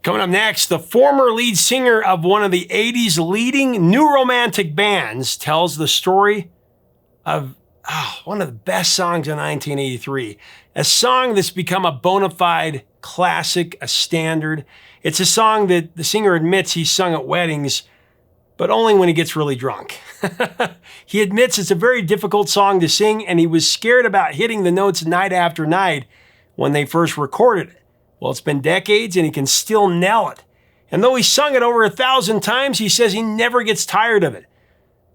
Coming up next, the former lead singer of one of the 80s leading new romantic bands tells the story of one of the best songs of 1983. A song that's become a bona fide classic, a standard. It's a song that the singer admits he's sung at weddings, but only when he gets really drunk. He admits it's a very difficult song to sing, and he was scared about hitting the notes night after night when they first recorded it. Well, it's been decades, and he can still nail it. And though he's sung it over 1,000 times, he says he never gets tired of it.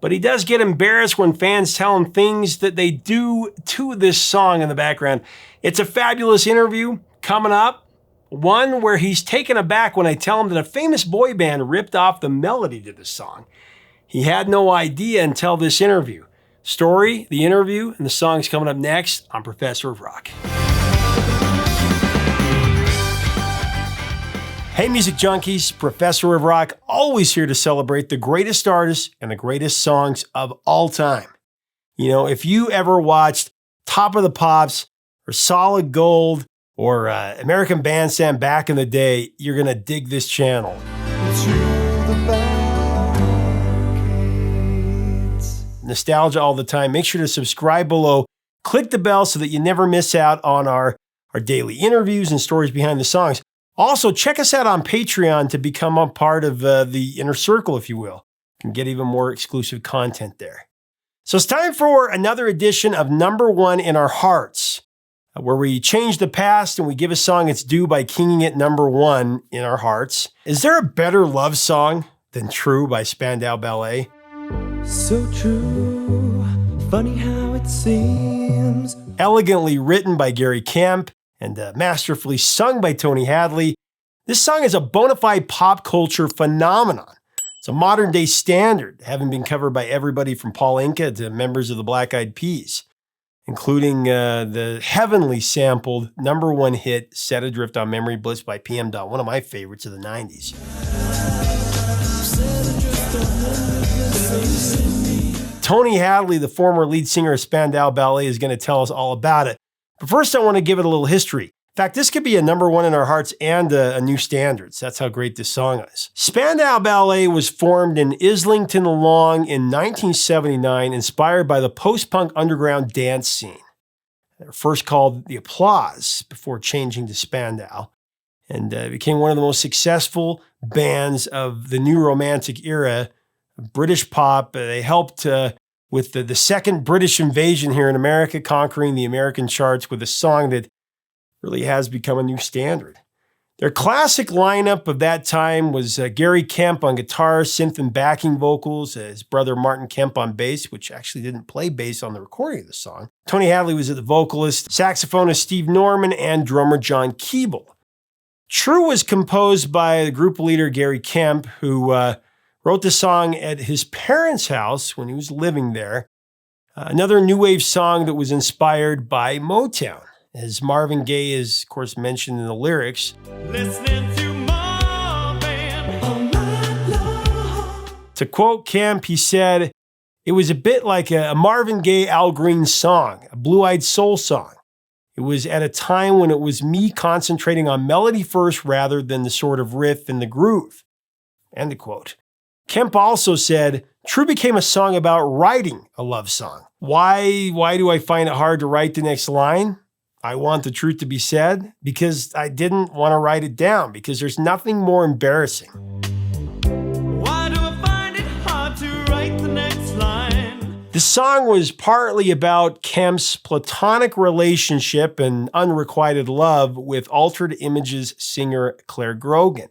But he does get embarrassed when fans tell him things that they do to this song in the background. It's a fabulous interview coming up. One where he's taken aback when I tell him that a famous boy band ripped off the melody to the song. He had no idea until this interview. Story, the interview, and the song's coming up next on Professor of Rock. Hey music junkies, Professor of Rock, always here to celebrate the greatest artists and the greatest songs of all time. You know, if you ever watched Top of the Pops or Solid Gold or American Bandstand back in the day, you're going to dig this channel. Nostalgia all the time. Make sure to subscribe below. Click the bell so that you never miss out on our daily interviews and stories behind the songs. Also, check us out on Patreon to become a part of the inner circle, if you will. You can get even more exclusive content there. So it's time for another edition of Number One in Our Hearts, where we change the past and we give a song its due by kinging it number one in our hearts. Is there a better love song than True by Spandau Ballet? So true, funny how it seems. Elegantly written by Gary Kemp and masterfully sung by Tony Hadley, this song is a bona fide pop culture phenomenon. It's a modern day standard, having been covered by everybody from Paul Anka to members of the Black Eyed Peas, including the heavenly sampled number one hit, Set Adrift on Memory Bliss by PM Dawn, one of my favorites of the 90s. Tony Hadley, the former lead singer of Spandau Ballet, is going to tell us all about it. But first, I want to give it a little history. In fact, this could be a number one in our hearts and a new standards. That's how great this song is. Spandau Ballet was formed in Islington Long in 1979, inspired by the post-punk underground dance scene. They were first called The Applause before changing to Spandau, and became one of the most successful bands of the new romantic era of British pop. They helped with the second British invasion here in America, conquering the American charts with a song that really has become a new standard. Their classic lineup of that time was Gary Kemp on guitar, synth, and backing vocals, his brother Martin Kemp on bass, which actually didn't play bass on the recording of the song. Tony Hadley was the vocalist, saxophonist Steve Norman, and drummer John Keeble. True was composed by the group leader Gary Kemp, who wrote the song at his parents' house when he was living there. Another new wave song that was inspired by Motown, as Marvin Gaye is, of course, mentioned in the lyrics. Listening to Marvin all night long. To quote Kemp, he said, "It was a bit like a Marvin Gaye, Al Green song, a blue-eyed soul song. It was at a time when it was me concentrating on melody first rather than the sort of riff and the groove." End of quote. Kemp also said, True became a song about writing a love song. Why do I find it hard to write the next line? I want the truth to be said, because I didn't want to write it down, because there's nothing more embarrassing. Why do I find it hard to write the next line? The song was partly about Kemp's platonic relationship and unrequited love with Altered Images singer Claire Grogan.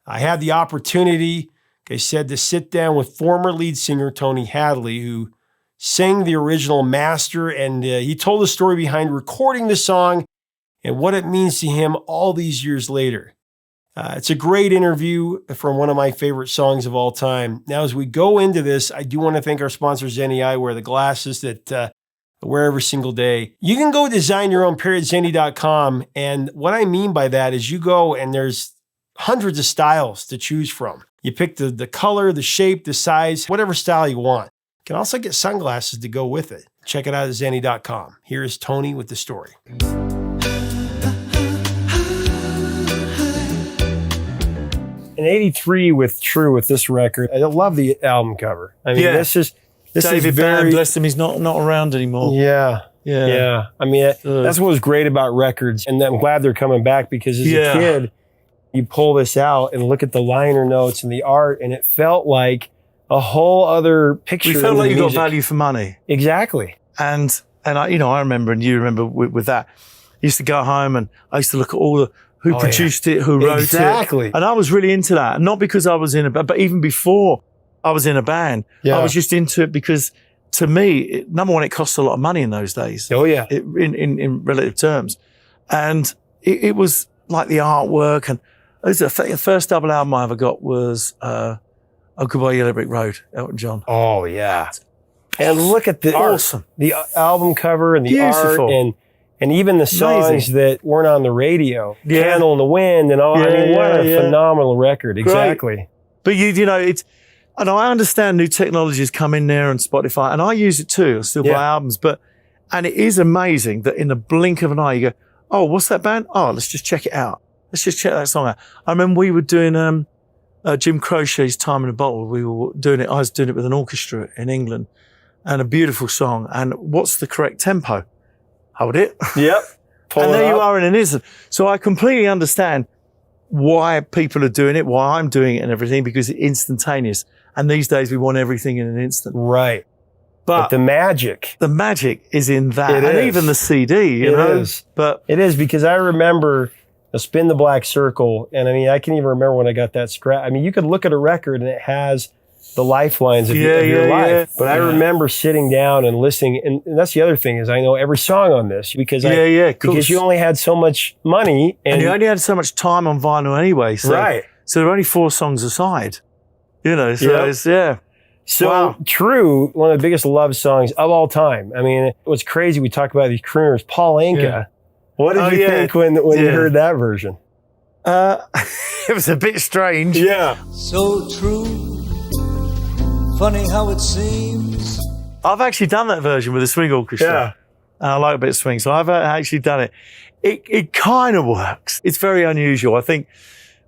I had the opportunity, like I said, to sit down with former lead singer Tony Hadley, who sang the original master, and he told the story behind recording the song and what it means to him all these years later. It's a great interview from one of my favorite songs of all time. Now, as we go into this, I do want to thank our sponsor, Zenni Eyewear, the glasses that I wear every single day. You can go design your own pair at Zenni.com, and what I mean by that is you go and there's hundreds of styles to choose from. You pick the color, the shape, the size, whatever style you want. You can also get sunglasses to go with it. Check it out at Zenni.com. Here is Tony with the story. in '83 with True with this record. I love the album cover. I mean, Yeah. this is David very Band, bless him, he's not around anymore. yeah. Yeah. I mean, that's what was great about records. And I'm glad they're coming back because as a kid, you pull this out and look at the liner notes and the art, and it felt like a whole other picture. We felt like you got music. value for money. Exactly. And I remember, and you remember with that, I used to go home and I used to look at all who produced it, who wrote Exactly. it. And I was really into that. Not because I was in a band, but even before I was in a band, I was just into it because to me, number one, it cost a lot of money in those days. Oh, yeah. In relative terms. And it was like the artwork. And it was the first double album I ever got was Oh, Goodbye Yellow Brick Road, Elton John. Oh, yeah. And look at the Awesome. the album cover and the Beautiful. art and even the songs Amazing. that weren't on the radio. Yeah. Candle in the Wind and all. I Yeah, mean, what a yeah. phenomenal record. Exactly. But you know, and I understand new technologies come in there and Spotify, and I use it too. I still buy albums, and it is amazing that in the blink of an eye, you go, oh, what's that band? Oh, let's just check it out. Let's just check that song out. I remember we were doing, Jim Crochet's Time in a Bottle. I was doing it with an orchestra in England and a beautiful song. And what's the correct tempo? Hold it. Yep. And there you are in an instant. So I completely understand why people are doing it, why I'm doing it and everything, because it's instantaneous. And these days we want everything in an instant. Right. But the magic. the magic is in that. It and is. even the CD, you It know. is. But It is because I remember a Spin the Black Circle. And I mean, I can even remember when I got that scratch. I mean, you could look at a record and it has the lifelines of, your life. yeah. But I remember sitting down and listening. And that's the other thing is I know every song on this because of because course. you only had so much money. And you only had so much time on vinyl anyway. So, Right. So there are only 4 songs aside. You know, so Yep. it's, So Wow. True, one of the biggest love songs of all time. I mean, it was crazy. We talk about these crooners. Paul Anka. Yeah. What did Oh, you yeah. think when you Yeah. heard that version? it was a bit strange. Yeah. So true, funny how it seems. I've actually done that version with a swing orchestra. And I like a bit of swing, so I've actually done it. It kind of works. It's very unusual. I think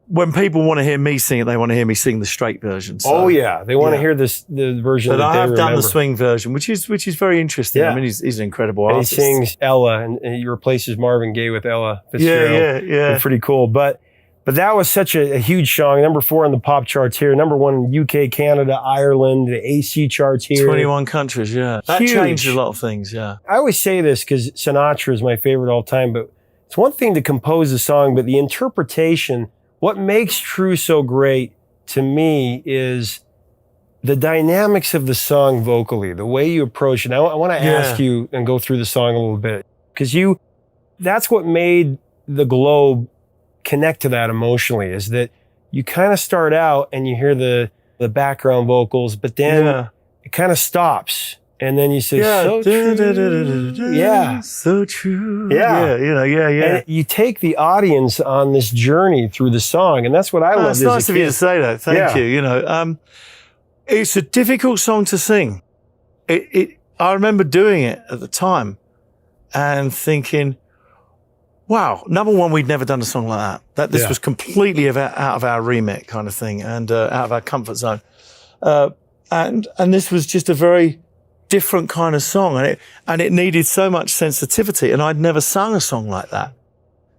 when people want to hear me sing it, they want to hear me sing the straight version. So. Oh yeah, they want to Yeah. hear the version. But that I they have done remember. the swing version, which is very interesting. Yeah. I mean, he's an incredible And he artist. sings Ella, and he replaces Marvin Gaye with Ella Fitzgerald. Yeah. It's pretty cool. But that was such a huge song. Number 4 on the pop charts here. Number 1 in UK, Canada, Ireland, the AC charts here. 21 countries, yeah. That Huge. changed a lot of things, yeah. I always say this because Sinatra is my favorite all time, but it's one thing to compose a song, but the interpretation, what makes True so great to me is the dynamics of the song vocally, the way you approach it. I want to ask you and go through the song a little bit because that's what made the Globe connect to that emotionally is that you kind of start out and you hear the background vocals, but then it kind of stops. And then you say, so true. Yeah. So true. Yeah. Yeah. And you take the audience on this journey through the song. And that's what I loved It's as nice a of you kid. to say that. Thank Yeah. you. You know, it's a difficult song to sing. I remember doing it at the time and thinking, wow, number one, we'd never done a song like that. This was completely out of our remit kind of thing and out of our comfort zone. And this was just a very different kind of song and it needed so much sensitivity and I'd never sung a song like that.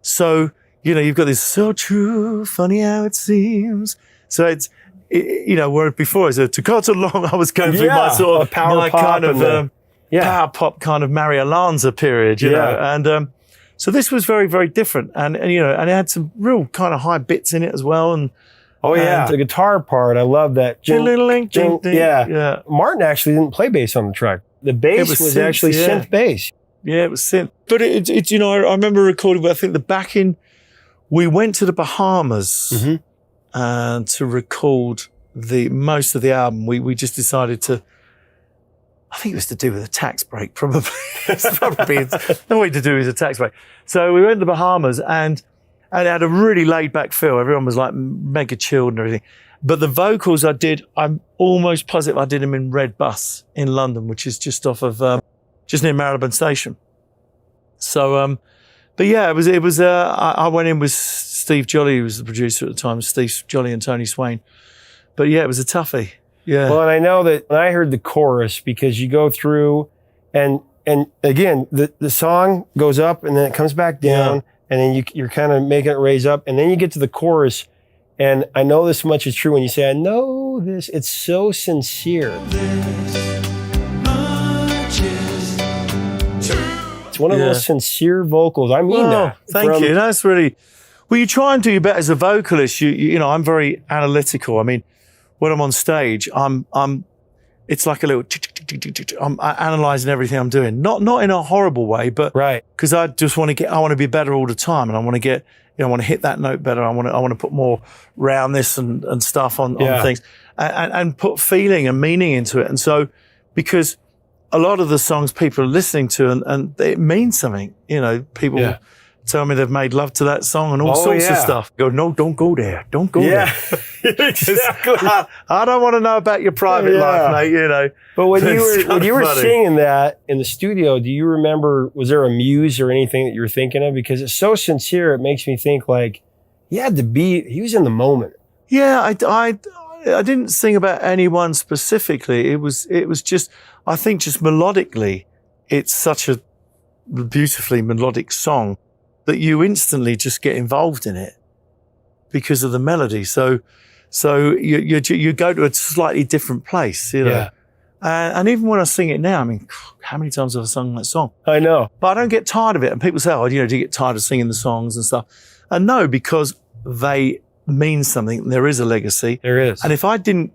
So, you know, you've got this so true, funny how it seems. So where before to go too long, I was going through my sort of power pop kind of power pop kind of Mario Lanza period, you know, and so this was very, very different, and you know, and it had some real kind of high bits in it as well, and the guitar part, I love that. Yeah. Martin actually didn't play bass on the track. The bass was synth, actually synth bass. Yeah, it was synth. But it's you know, I remember recording, I think we went to the Bahamas to record most of the album. We just decided to, I think it was to do with a tax break, probably. It's probably nothing to do with a tax break. So we went to the Bahamas and it had a really laid back feel. Everyone was like mega chilled and everything. But the vocals I'm almost positive I did them in Red Bus in London, which is just off of, just near Marylebone Station. So, but yeah, it was, I went in with Steve Jolly was the producer at the time, Steve Jolly and Tony Swain. But yeah, it was a toughie. Yeah. Well, and I know that when I heard the chorus, because you go through and again, the song goes up and then it comes back down, and then you're kind of making it raise up, and then you get to the chorus. And I know this much is true when you say, I know this, it's so sincere. It's one of the most sincere vocals. I mean that. Thank you. That's really, well, you try and do your best as a vocalist. You know, I'm very analytical. I mean, when I'm on stage, it's like a little, I'm analyzing everything I'm doing. Not in a horrible way, but because I just want to be better all the time. And I want to get, I want to hit that note better. I want to put more roundness and stuff on things and put feeling and meaning into it. And so, because a lot of the songs people are listening to and it means something, you know, people tell me they've made love to that song and all sorts of stuff. Go, no, don't go there. Don't go there. Exactly. I don't want to know about your private life, mate, you know. But when you were singing that in the studio, do you remember, was there a muse or anything that you were thinking of? Because it's so sincere, it makes me think like he was in the moment. Yeah, I didn't sing about anyone specifically. It was just, I think just melodically, it's such a beautifully melodic song that you instantly just get involved in it because of the melody. So you go to a slightly different place, you know. Yeah. And even when I sing it now, I mean, how many times have I sung that song? I know. But I don't get tired of it. And people say, oh, you know, do you get tired of singing the songs and stuff? And no, because they mean something. There is a legacy. There is. And if I didn't,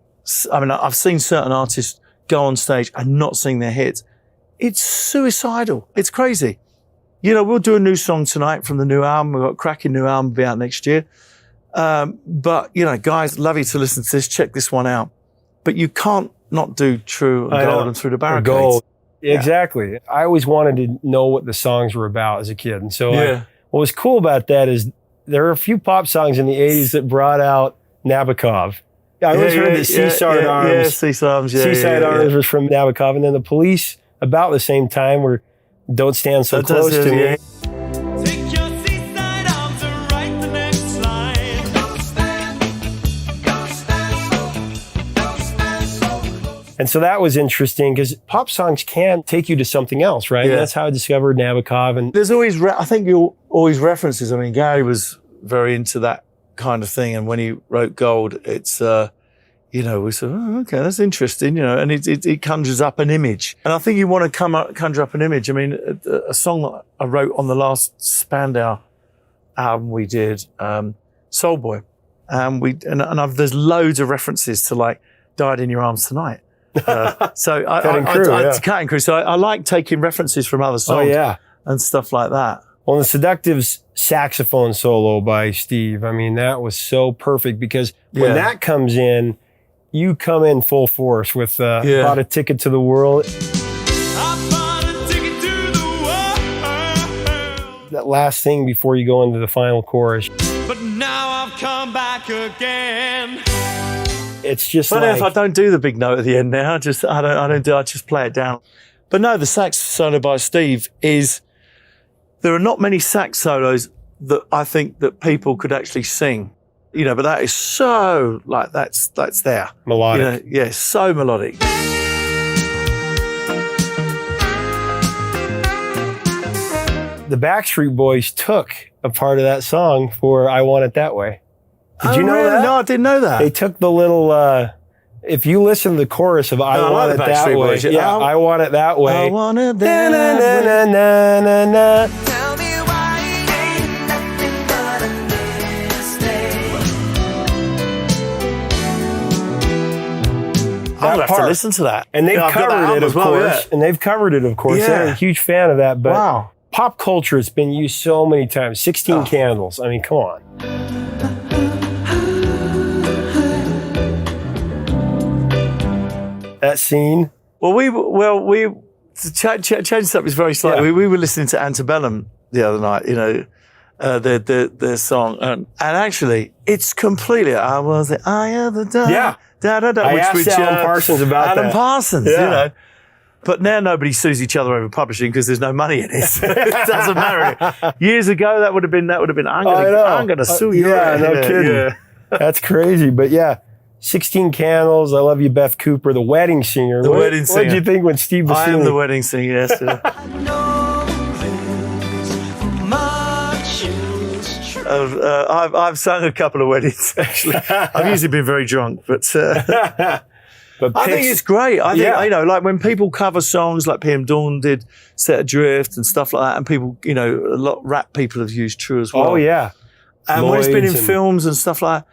I mean, I've seen certain artists go on stage and not sing their hits. It's suicidal. It's crazy. You know, we'll do a new song tonight from the new album. We've got a cracking new album be out next year. But, you know, guys, love you to listen to this. Check this one out. But you can't not do True and Gold and Through the Barricades. Gold. Yeah. Exactly. I always wanted to know what the songs were about as a kid. And so what was cool about that is there are a few pop songs in the 80s that brought out Nabokov. I always heard that Seaside Arms. Yeah, Seaside Arms was from Nabokov. And then the Police, about the same time, were Don't Stand So Close to Me. Take your seaside arms and write the next line. Don't stand so close. And so that was interesting because pop songs can take you to something else, right? Yeah. And that's how I discovered Nabokov. And there's always, I think you always references. I mean, Gary was very into that kind of thing. And when he wrote Gold, it's, you know, we said, oh, okay, that's interesting, you know, and it conjures up an image. And I think you want to conjure up an image. I mean, a song that I wrote on the last Spandau album we did, Soul Boy. There's loads of references to like Died in Your Arms Tonight. So Cutting Crew. So I like taking references from other songs and stuff like that. Well, the Seductive's saxophone solo by Steve, I mean, that was so perfect because when that comes in, you come in full force with Bought a Ticket to the World. I bought a ticket to the world. That last thing before you go into the final chorus. But now I've come back again. It's just funny if I don't do the big note at the end now. I just play it down. But no, the sax solo by Steve is, there are not many sax solos that I think that people could actually sing. You know, but that is so, like, that's there. Melodic. You know, so melodic. The Backstreet Boys took a part of that song for I Want It That Way. Did you know that? No, I didn't know that. They took the little, if you listen to the chorus of I Want It That Way. Boys, I Want It That Way. I want it that way. Na. Tell me why it ain't nothing but a mistake. I'll have to listen to that. And they've covered it, of course. And they've covered it, of course. Yeah. They're a huge fan of that. But wow. Pop culture has been used so many times. 16 Candles. I mean, come on. That scene. Well, to change this up is very slightly. We were listening to Antebellum the other night, you know, their song, and actually, it's completely. I was the eye of the da da da da. I asked Alan Parsons about Alan that. Parsons, you know. But now nobody sues each other over publishing because there's no money in it. So it doesn't matter. Years ago, that would have been. I'm gonna sue you. Yeah, no kidding. Yeah. That's crazy. But yeah, 16 Candles, I Love You, Beth Cooper, The Wedding Singer. The Wedding Singer. What did you think when Steve was I singing? am the wedding singer. Yes. I've sung a couple of weddings actually. I've usually been very drunk, but But I think it's great. I think, Yeah. like when people cover songs like PM Dawn did Set Adrift and stuff like that, and people, a lot rap people have used True as well. Oh, yeah. And when it's been in Lloyd's and- films and stuff like that,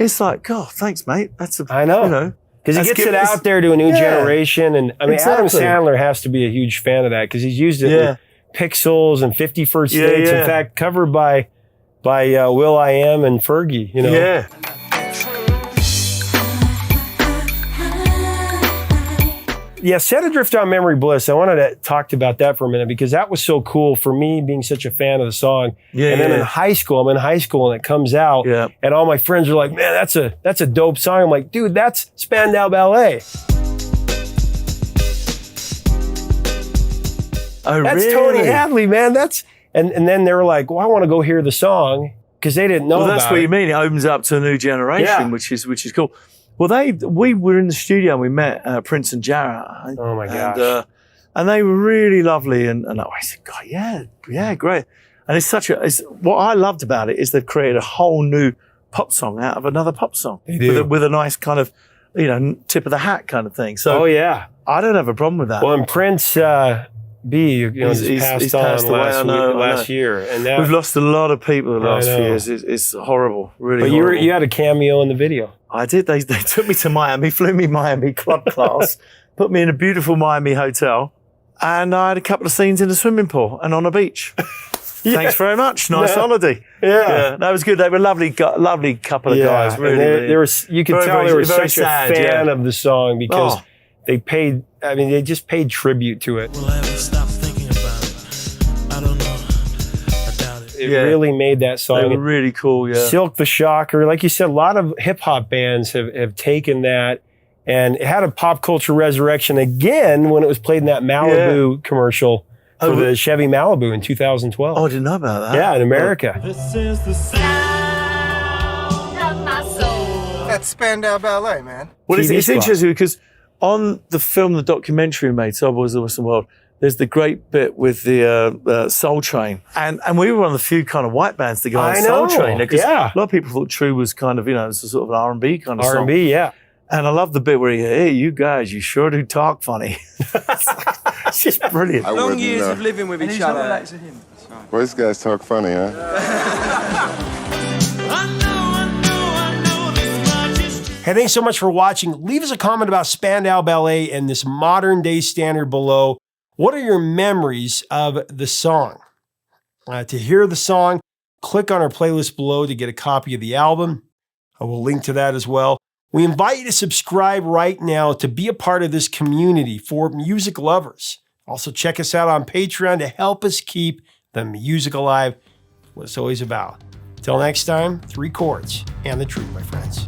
it's like, God, thanks, mate. I know. Because he gets it out there to a new generation. And I mean, Exactly. Adam Sandler has to be a huge fan of that because he's used it in Pixels and 51st States. yeah. In fact, covered by Will I Am and Fergie, Yeah. Yeah, Set Adrift on Memory Bliss. I wanted to talk about that for a minute because that was so cool for me being such a fan of the song. Yeah, and then yeah. in high school, I'm in high school and it comes out Yeah. and all my friends are like, man, that's a dope song. I'm like, dude, that's Spandau Ballet. Oh, That's really? Tony Hadley, man. And then they were like, well, I want to go hear the song because they didn't know Well, about that's what it. you mean. It opens up to a new generation, Yeah. which is cool. Well, we were in the studio and we met Prince and Jarrah. Oh my gosh. And they were really lovely. And I said, God, yeah, great. And it's what I loved about it is they've created a whole new pop song out of another pop song. They do. With a nice kind of, tip of the hat kind of thing. So Oh, yeah. I don't have a problem with that. Well, and Prince B, He's passed passed on away, I know. last year. And now, We've lost a lot of people the last few know. years. It's horrible, really. but horrible. you had a cameo in the video. I did. They took me to Miami, flew me Miami club class, put me in a beautiful Miami hotel, and I had a couple of scenes in a swimming pool and on a beach. Thanks very much. Nice holiday. Yeah. That was good. They were lovely couple of guys. and Really, there really. was, you could Very, tell very- they were very such sad, a fan yeah. of the song because Oh. they just paid tribute to it. Will I ever stop thinking about it? I don't know. I doubt it. It Yeah. really made that They song. were really cool. Yeah. Silk the Shocker, like you said, a lot of hip hop bands have taken that, and it had a pop culture resurrection again when it was played in that Malibu commercial for the Chevy Malibu in 2012. Oh, I didn't know about that. Yeah, in America. This is the sound of my soul. That's Spandau Ballet, man. Well, it's TV spot. interesting because on the film, the documentary we made, So Boys of the Western World, there's the great bit with the Soul Train. And we were one of the few kind of white bands to go on I Soul know, Train. Because yeah. a lot of people thought True was kind of, it's a sort of an R&B kind of song. R&B, yeah. And I love the bit where he, hey, you guys, you sure do talk funny. It's just brilliant. I wouldn't know. living with each other. Well, these guys talk funny, huh? I know this much is true. Hey, thanks so much for watching. Leave us a comment about Spandau Ballet and this modern day standard below. What are your memories of the song? To hear the song, click on our playlist below to get a copy of the album. I will link to that as well. We invite you to subscribe right now to be a part of this community for music lovers. Also, check us out on Patreon to help us keep the music alive. What it's always about. Till next time, 3 chords and the truth, my friends.